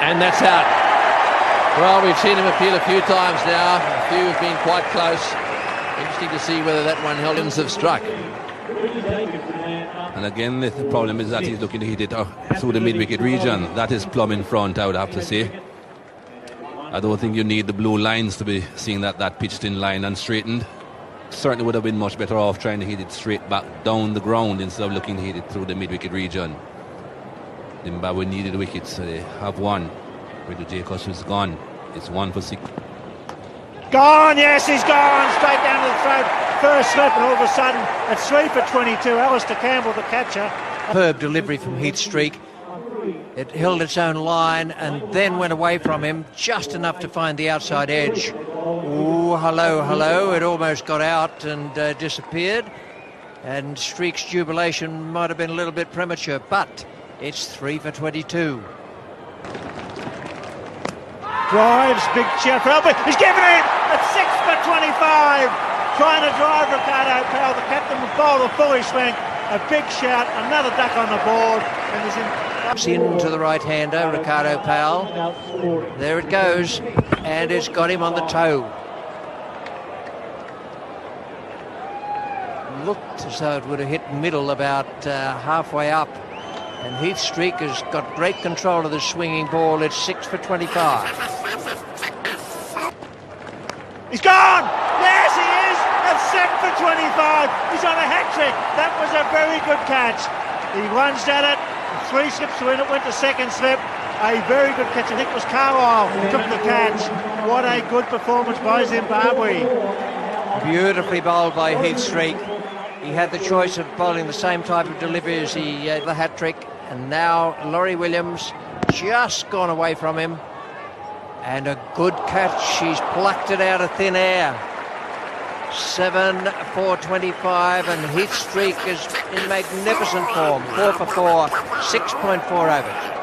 And that's out. Well, we've seen him appeal a few times now. A few have been quite close. Interesting to see whether that one held have struck. And again, the problem is that he's looking to hit it through the mid-wicket region. That is plumb in front, I would have to say. I don't think you need the blue lines to be seeing that pitched in line and straightened. Certainly would have been much better off trying to hit it straight back down the ground instead of looking to hit it through the mid-wicket region. Zimbabwe needed wickets, so they have one. Ridu Jacobs is gone. It's 1 for 6. Gone, yes, he's gone. Straight down to the throat. First slip, and all of a sudden, it's 3 for 22. Alistair Campbell, the catcher. Superb delivery from Heath Streak. It held its own line and then went away from him just enough to find the outside edge. Ooh, hello, hello. It almost got out and disappeared. And Streak's jubilation might have been a little bit premature, but it's 3 for 22. Drives, big cheer for Albert. He's given it at 6 for 25. Trying to drive Ricardo Powell. The captain will bowl a fully swing. A big shout, another duck on the board. And there's into the right-hander, Ricardo Powell. There it goes, and it's got him on the toe. Looked as though it would have hit middle about halfway up. And Heath Streak has got great control of the swinging ball. It's 6 for 25. He's gone! Yes, he is! At 7 for 25. He's on a hat-trick. That was a very good catch. He lunged at it. 3 slips to win it, went to second slip. A very good catch. I think it was Carlisle who took the catch. What a good performance by Zimbabwe. Beautifully bowled by Heath Streak. He had the choice of bowling the same type of delivery as he had the hat-trick. And now Laurie Williams just gone away from him. And a good catch. She's plucked it out of thin air. 7 for 25, and Heath Streak is in magnificent form. 4 for 4, 6.4 overs.